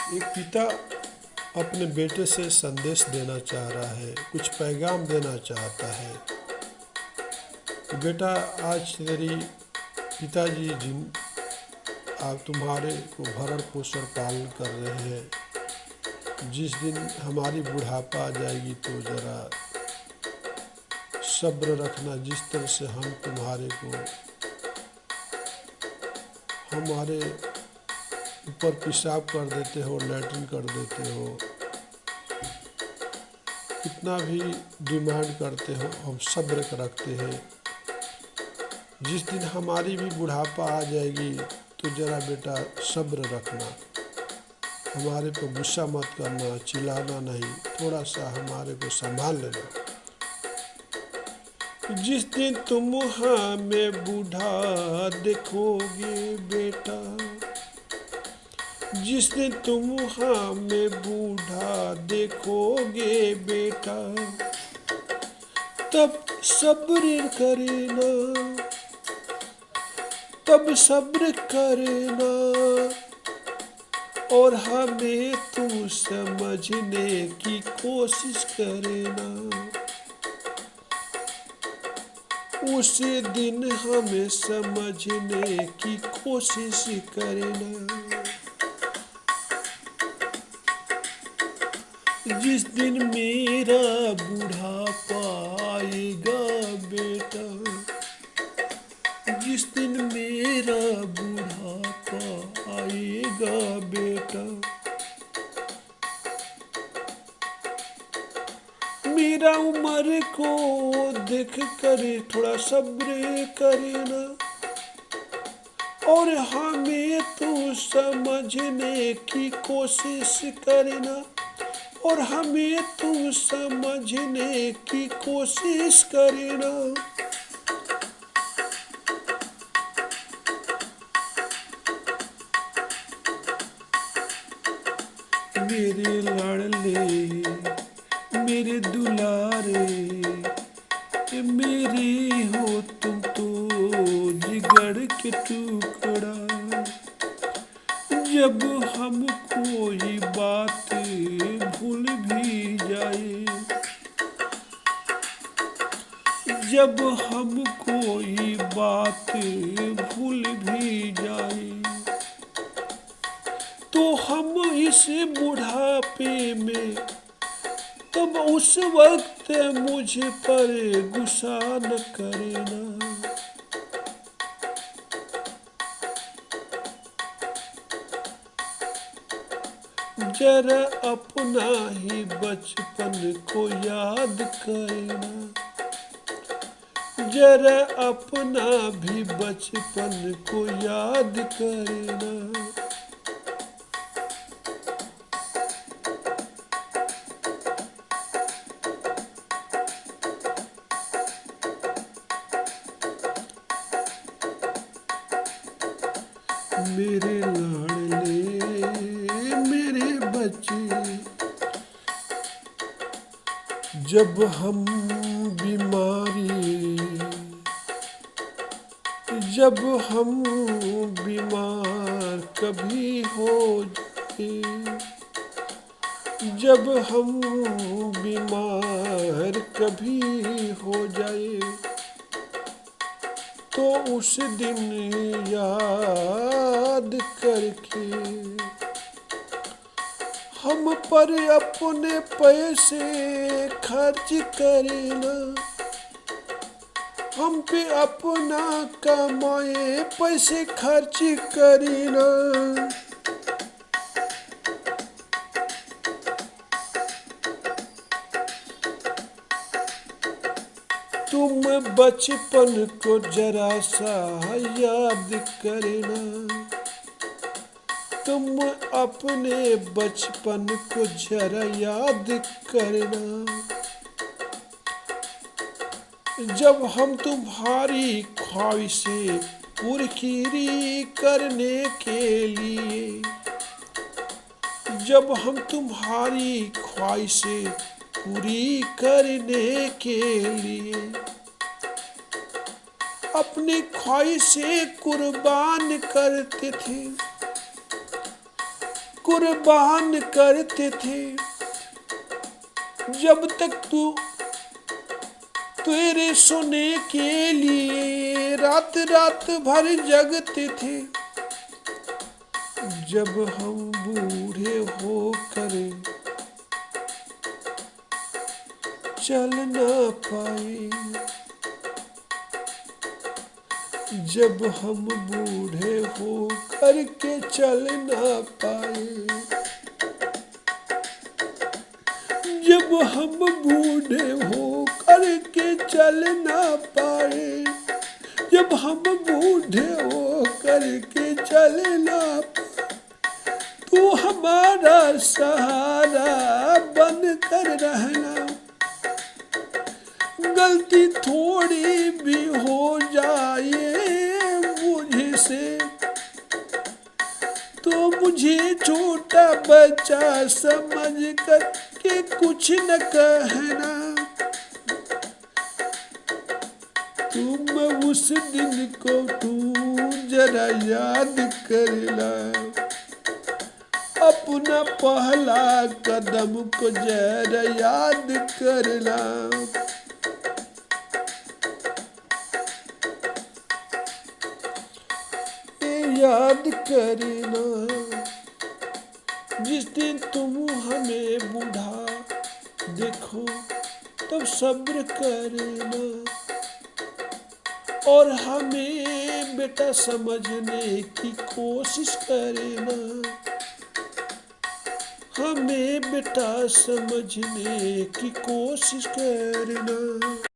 एक पिता अपने बेटे से संदेश देना चाह रहा है, कुछ पैगाम देना चाहता है। बेटा, आज तेरी पिताजी जिन आप तुम्हारे को भरण पोषण पालन कर रहे हैं, जिस दिन हमारी बुढ़ापा आ जाएगी तो ज़रा सब्र रखना। जिस तरह से हम तुम्हारे को हमारे ऊपर पेशाब कर देते हो, लैट्रिन कर देते हो, कितना भी डिमांड करते हो, हम सब्र रखते हैं। जिस दिन हमारी भी बुढ़ापा आ जाएगी तो ज़रा बेटा सब्र रखना, हमारे को गुस्सा मत करना, चिल्लाना नहीं, थोड़ा सा हमारे को संभाल लेना। जिस दिन तुम हमें बूढ़ा देखोगे बेटा, जिस दिन तुम हमें बूढ़ा देखोगे बेटा, तब सब्र करना, तब सब्र करना और हमें तू समझने की कोशिश करना। उस दिन हमें समझने की कोशिश करना। जिस दिन मेरा बुढ़ापा आएगा बेटा, जिस दिन मेरा बुढ़ापा आएगा बेटा, मेरा उम्र को देख कर थोड़ा सब्र करना और हमें तो समझने की कोशिश करना, और हमें तो समझने की कोशिश करना। मेरे लाडले, मेरे दुलारे, मेरे हो तुम तो जिगर के टुकड़ा। जब हम कोई बात भूल भी जाए, जब हम कोई बात भूल भी जाए, तो हम इस बुढ़ापे में, तब उस वक्त मुझ पर गुस्सा न करना। जरा अपना ही बचपन को याद करना, जरा अपना भी बचपन को याद करना। मेरे लाडले, मेरे बच्चे, जब हम बीमारी, जब हम बीमार कभी हो जाए, जब हम बीमार कभी हो जाए, तो उस दिन याद करके हम पर अपने पैसे खर्च करना, हम पे अपना कमाए पैसे खर्च करना। तुम बचपन को जरा सा याद करना, तुम अपने बचपन को जरा याद करना। जब हम तुम्हारी ख्वाहिशें पूरी करने के लिए, जब हम तुम्हारी ख्वाहिशें पूरी करने के लिए अपनी ख्वाहिशें कुर्बान करते थे, कुर्बान करते थे। जब तक तेरे सोने के लिए रात रात भर जगते थे। जब हम बूढ़े होकर चल ना पाए, जब हम बूढ़े होकर के चल ना पाए, जब हम बूढ़े होकर के चल ना पाए, जब हम बूढ़े होकर के चल ना पाए, तू हमारा सहारा बन कर रहना। गलती थोड़ी भी हो जाए मुझसे तो मुझे छोटा बच्चा समझ कर के कुछ न कहना। तुम उस दिन को तू जरा याद करना, अपना पहला कदम को जरा याद करना। याद करना जिस दिन तुम हमें बूढ़ा देखो तब सब्र करना, और हमें बेटा समझने की कोशिश करना, हमें बेटा समझने की कोशिश करना।